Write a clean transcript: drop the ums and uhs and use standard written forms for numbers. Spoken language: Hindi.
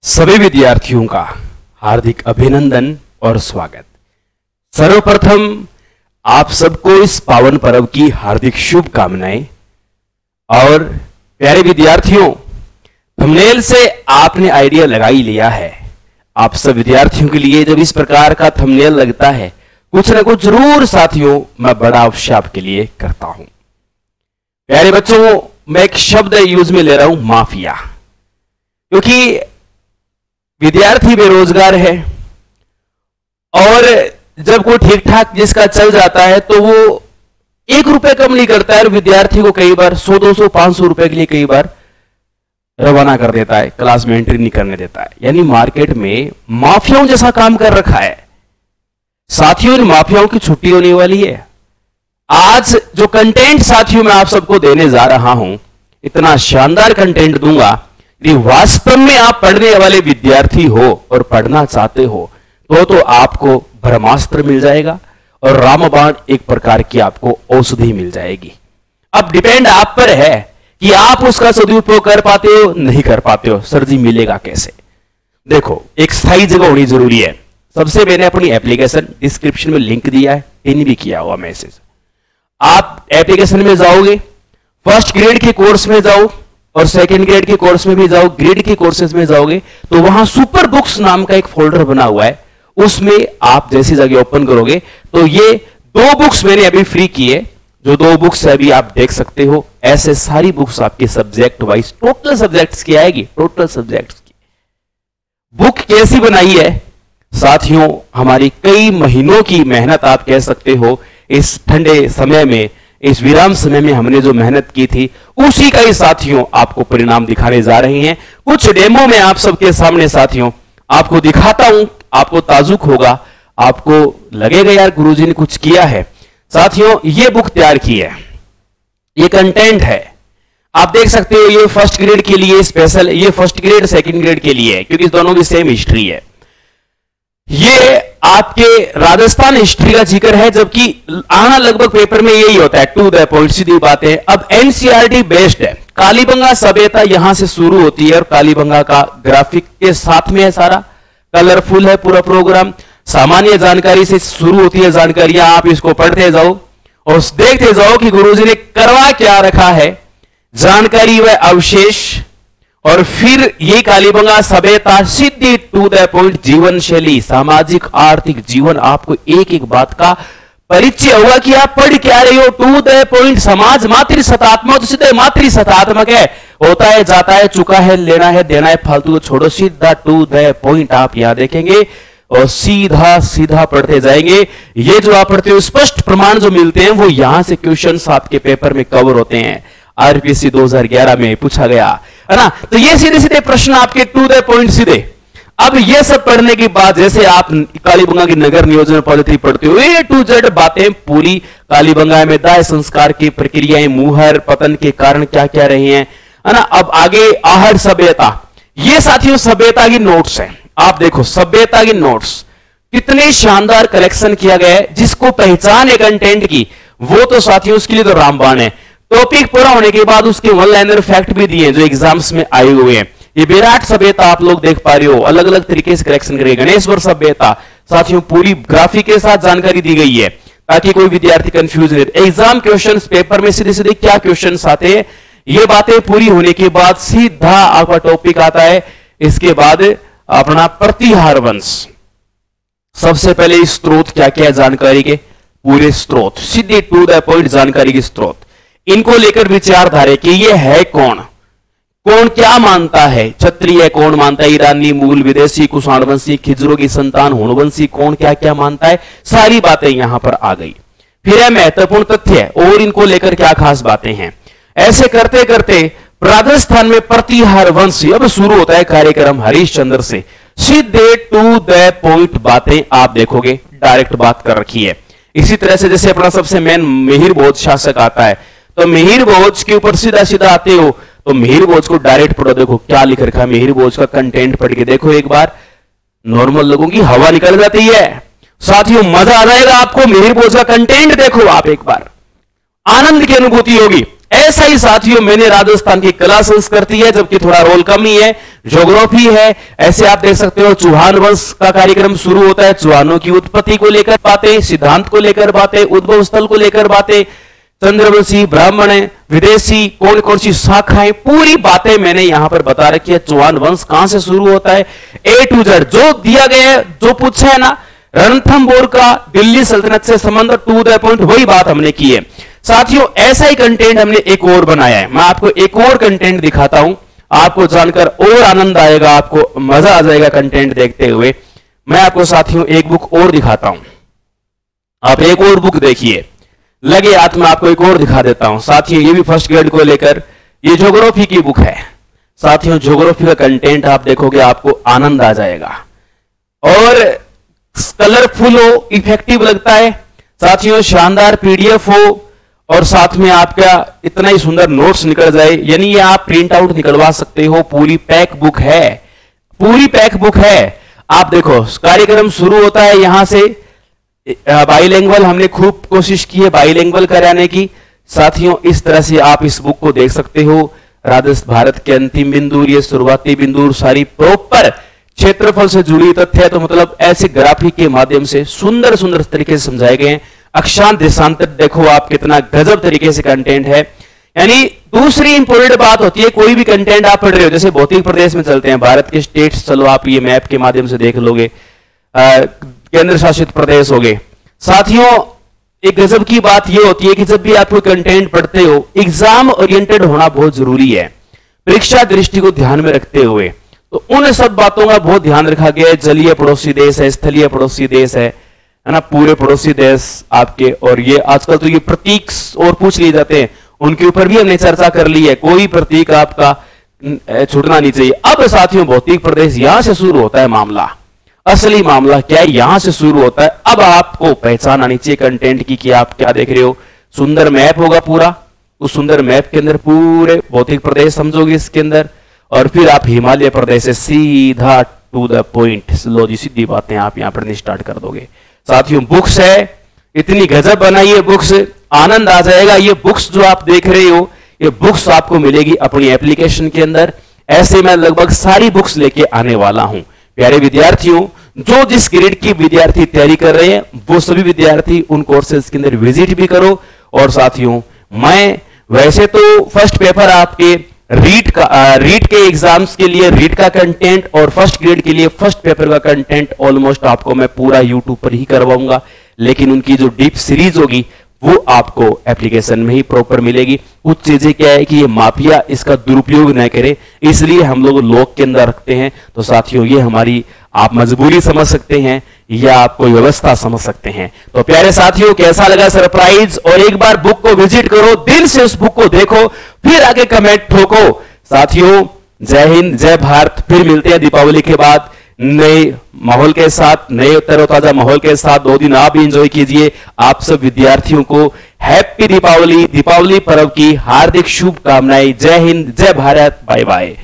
सभी विद्यार्थियों का हार्दिक अभिनंदन और स्वागत। सर्वप्रथम आप सबको इस पावन पर्व की हार्दिक शुभकामनाएं। और प्यारे विद्यार्थियों, थंबनेल से आपने आइडिया लगा ही लिया है। आप सब विद्यार्थियों के लिए जब इस प्रकार का थंबनेल लगता है, कुछ ना कुछ जरूर साथियों मैं बड़ा अवश्य आपके लिए करता हूं। प्यारे बच्चों, मैं एक शब्द यूज में ले रहा हूं, माफिया, क्योंकि विद्यार्थी बेरोजगार है और जब कोई ठीक ठाक जिसका चल जाता है तो वो 1 रुपए कम नहीं करता है और विद्यार्थी को कई बार 100, 200, 500 रुपए के लिए कई बार रवाना कर देता है, क्लास में एंट्री नहीं करने देता है। यानी मार्केट में माफियाओं जैसा काम कर रखा है। साथियों, इन माफियाओं की छुट्टी होने वाली है। आज जो कंटेंट साथियों मैं आप सबको देने जा रहा हूं, इतना शानदार कंटेंट दूंगा, यदि वास्तव में आप पढ़ने वाले विद्यार्थी हो और पढ़ना चाहते हो तो आपको ब्रह्मास्त्र मिल जाएगा और रामबाण एक प्रकार की आपको औषधि मिल जाएगी। अब डिपेंड आप पर है कि आप उसका सदुपयोग कर पाते हो नहीं कर पाते हो। सर जी मिलेगा कैसे? देखो, एक स्थायी जगह होनी जरूरी है। सबसे मैंने अपनी एप्लीकेशन डिस्क्रिप्शन में लिंक दिया है, पिन भी किया हुआ मैसेज। आप एप्लीकेशन में जाओगे, फर्स्ट ग्रेड के कोर्स में जाओ और सेकंड ग्रेड के कोर्स में भी जाओ, ग्रेड के कोर्सेज में जाओगे तो वहां सुपर बुक्स नाम का एक फोल्डर बना हुआ है। उसमें आप जैसी जगह ओपन करोगे तो ये 2 बुक्स मैंने अभी फ्री किए, जो 2 बुक्स अभी आप देख सकते हो। ऐसे सारी बुक्स आपके सब्जेक्ट वाइज टोटल सब्जेक्ट्स की आएगी। टोटल सब्जेक्ट्स की बुक कैसी बनाई है साथियों? हमारी कई महीनों की मेहनत आप कह सकते हो। इस ठंडे समय में, इस विराम समय में हमने जो मेहनत की थी, उसी का ही साथियों आपको परिणाम दिखाने जा रहे हैं। कुछ डेमो में आप सबके सामने साथियों आपको दिखाता हूं। आपको ताजुक होगा, आपको लगेगा यार गुरुजी ने कुछ किया है। साथियों, ये बुक तैयार की है, ये कंटेंट है, आप देख सकते हो। ये फर्स्ट ग्रेड के लिए स्पेशल, ये फर्स्ट ग्रेड सेकंड ग्रेड के लिए है, क्योंकि दोनों की सेम हिस्ट्री है। ये आपके राजस्थान हिस्ट्री का जिक्र है, जबकि आना लगभग पेपर में यही होता है, टू द पॉइंट, सीधी बातें। अब एनसीईआरटी बेस्ड है। कालीबंगा सभ्यता यहां से शुरू होती है और कालीबंगा का ग्राफिक के साथ में है, सारा कलरफुल है पूरा प्रोग्राम। सामान्य जानकारी से शुरू होती है जानकारियां, आप इसको पढ़ते जाओ और देखते जाओ कि गुरुजी ने करवा क्या रखा है, जानकारी व अवशेष। और फिर ये कालीबंगा सभ्यता सीधी टू द पॉइंट जीवन शैली, सामाजिक आर्थिक जीवन। आपको एक एक बात का परिचय होगा कि आप पढ़ क्या रहे हो। टू द पॉइंट, समाज मातृ सतात्मक, तो सीधे मातृ सतात्मक है। होता है, जाता है, चुका है, लेना है, देना है, फालतू को छोड़ो, सीधा टू द पॉइंट आप यहां देखेंगे और सीधा सीधा पढ़ते जाएंगे। ये जो आप पढ़ते हो स्पष्ट प्रमाण जो मिलते हैं वो यहां से क्वेश्चंस आपके पेपर में कवर होते हैं। आरपीएससी 2011 में पूछा गया है ना। तो ये सीधे सीधे प्रश्न आपके टू द पॉइंट सीधे। अब ये सब पढ़ने के बाद जैसे आप कालीबंगा की नगर नियोजन पद्धति पढ़ते हो, ए टू जेड बातें पूरी कालीबंगा में दाह संस्कार की प्रक्रियाएं, मुहर पतन के कारण क्या क्या रहे हैं, है ना। अब आगे आहड़ सभ्यता, ये साथियों सभ्यता की नोट्स हैं। आप देखो सभ्यता की नोट्स कितने शानदार कलेक्शन किया गया है। जिसको पहचान है कंटेंट की, वो तो साथियों उसके लिए तो रामबाण है। टॉपिक पूरा होने के बाद उसके वन लाइनर फैक्ट भी दिए जो एग्जाम्स में आए हुए हैं। ये विराट सभ्यता आप लोग देख पा रहे हो, अलग अलग तरीके से कलेक्शन करें। गणेश्वर सभ्यता साथियों पूरी ग्राफिक के साथ जानकारी दी गई है ताकि कोई विद्यार्थी कंफ्यूज नहीं। एग्जाम क्वेश्चंस पेपर में सीधे सीधे क्या क्वेश्चंस आते हैं, ये बातें पूरी होने के बाद सीधा आपका टॉपिक आता है। इसके बाद अपना प्रतिहार वंश, सबसे पहले स्त्रोत क्या क्या है जानकारी के, पूरे स्त्रोत सीधे टू द पॉइंट जानकारी के स्त्रोत। इनको लेकर विचारधारा कि ये है कौन, कौन क्या मानता है। क्षत्रिय कौन मानता है, ईरानी मूल, विदेशी, कुषाणवंशी, खिजरों की संतान, होनवंशी, कौन क्या क्या मानता है, सारी बातें यहां पर आ गई। फिर है महत्वपूर्ण तथ्य और इनको लेकर क्या खास बातें हैं। ऐसे करते करते राजस्थान में प्रतिहार वंश अब शुरू होता है कार्यक्रम हरिश्चंद्र से। सीधे टू द पॉइंट बातें आप देखोगे, डायरेक्ट बात कर रखी है। इसी तरह से जैसे अपना सबसे मेन मिहिर भोज शासक आता है, तो मिहिर भोज के ऊपर सीधा सीधा आते हो तो मिहिर भोज को डायरेक्ट पढ़ो। देखो क्या लिख रखा है, मिहिर भोज का कंटेंट पढ़ के देखो एक बार, नॉर्मल लोगों की हवा निकल जाती है साथियों। मजा आ जाएगा आपको, मिहिर भोज का कंटेंट देखो आप एक बार, आनंद की अनुभूति होगी। ऐसा ही साथियों मैंने राजस्थान की कला संस्कृति है, जबकि थोड़ा रोल कम ही है, ज्योग्राफी है। ऐसे आप देख सकते हो चौहान वंश का कार्यक्रम शुरू होता है, चौहानों की उत्पत्ति को लेकर बातें, सिद्धांत को लेकर बातें, उद्भव स्थल को लेकर बातें, चंद्रवंशी, ब्राह्मण, विदेशी, कौन कौन सी शाखाएं, पूरी बातें मैंने यहां पर बता रखी है। चौहान वंश कहां से शुरू होता है, A to Z जो दिया गया है, जो पूछा है ना, रणथंभौर का दिल्ली सल्तनत से संबंध, टू द पॉइंट वही बात हमने की है। साथियों ऐसा ही कंटेंट हमने एक और बनाया है, मैं आपको एक और कंटेंट दिखाता हूं, आपको जानकर और आनंद आएगा, आपको मजा आ जाएगा कंटेंट देखते हुए। मैं आपको साथियों एक बुक और दिखाता हूं, आप एक और बुक देखिए, लगे हाथ में आपको एक और दिखा देता हूं। साथियों ये भी फर्स्ट ग्रेड को लेकर, ये ज्योग्राफी की बुक है। साथियों ज्योग्राफी का कंटेंट आप देखोगे आपको आनंद आ जाएगा और कलरफुल हो, इफेक्टिव लगता है। साथियों शानदार पीडीएफ हो और साथ में आपका इतना ही सुंदर नोट्स निकल जाए, यानी ये आप प्रिंट आउट निकलवा सकते हो। पूरी पैक बुक है, पूरी पैक बुक है। आप देखो कार्यक्रम शुरू होता है यहां से, बाइलिंगुअल हमने खूब कोशिश की है बाइलिंगुअल कराने की। साथियों इस तरह से आप इस बुक को देख सकते हो। राजस्थान भारत के अंतिम बिंदु, ये शुरुआती बिंदु, सारी प्रॉपर क्षेत्रफल से जुड़ी तथ्य, तो मतलब ऐसे ग्राफिक के माध्यम से सुंदर सुंदर तरीके से समझाए गए हैं। अक्षांश देशांतर देखो आप कितना गजब तरीके से कंटेंट है। यानी दूसरी इंपॉर्टेंट बात होती है, कोई भी कंटेंट आप पढ़ रहे हो, जैसे भौतिक प्रदेश में चलते हैं, भारत के स्टेट्स, चलो आप ये मैप के माध्यम से देख लोगे, केंद्र शासित प्रदेश हो गए। साथियों एक गजब की बात यह होती है कि जब भी आप कोई कंटेंट पढ़ते हो, एग्जाम ओरिएंटेड होना बहुत जरूरी है, परीक्षा दृष्टि को ध्यान में रखते हुए। तो उन सब बातों का बहुत ध्यान रखा गया है। जलीय पड़ोसी देश है, स्थलीय पड़ोसी देश है ना, पूरे पड़ोसी देश आपके, और ये आजकल तो ये प्रतीक और पूछ लिए जाते हैं, उनके ऊपर भी हमने चर्चा कर ली है। कोई प्रतीक आपका छूटना नहीं चाहिए। अब साथियों भौतिक प्रदेश यहां से शुरू होता है मामला, असली मामला क्या है यहां से शुरू होता है। अब आपको पहचान आनी चाहिए कंटेंट की कि आप क्या देख रहे हो। सुंदर मैप होगा पूरा, उस सुंदर मैप के अंदर पूरे भौतिक प्रदेश समझोगे इसके अंदर, और फिर आप हिमालय प्रदेश से सीधा टू द पॉइंट, लो जी सीधी बातें आप यहां पढ़नी स्टार्ट कर दोगे। साथियों बुक्स है, इतनी गजब बनाई है बुक्स, आनंद आ जाएगा। ये बुक्स जो आप देख रहे हो, ये बुक्स आपको मिलेगी अपनी एप्लीकेशन के अंदर। ऐसे मैं लगभग सारी बुक्स लेके आने वाला हूं। प्यारे विद्यार्थियों, जो जिस ग्रेड की विद्यार्थी तैयारी कर रहे हैं, वो सभी विद्यार्थी उन कोर्सेज के अंदर विजिट भी करो। और साथियों मैं वैसे तो फर्स्ट पेपर आपके रीड के एग्जाम्स के लिए रीड का कंटेंट और फर्स्ट ग्रेड के लिए फर्स्ट पेपर का कंटेंट ऑलमोस्ट आपको मैं पूरा यूट्यूब पर ही करवाऊंगा, लेकिन उनकी जो डीप सीरीज होगी वो आपको एप्लीकेशन में ही प्रॉपर मिलेगी। कुछ चीजें क्या है कि ये माफिया इसका दुरुपयोग न करे, इसलिए हम लोग लॉक के अंदर रखते हैं। तो साथियों ये हमारी आप मजबूरी समझ सकते हैं या आप कोई व्यवस्था समझ सकते हैं। तो प्यारे साथियों कैसा लगा सरप्राइज, और एक बार बुक को विजिट करो, दिल से उस बुक को देखो, फिर आगे कमेंट ठोको। साथियों जय हिंद, जय भारत। फिर मिलते हैं दीपावली के बाद नए माहौल के साथ, नए तरोताजा माहौल के साथ। 2 दिन आप भी एंजॉय कीजिए। आप सब विद्यार्थियों को हैप्पी दीपावली, दीपावली पर्व की हार्दिक शुभकामनाएं। जय हिंद, जय भारत, बाय बाय।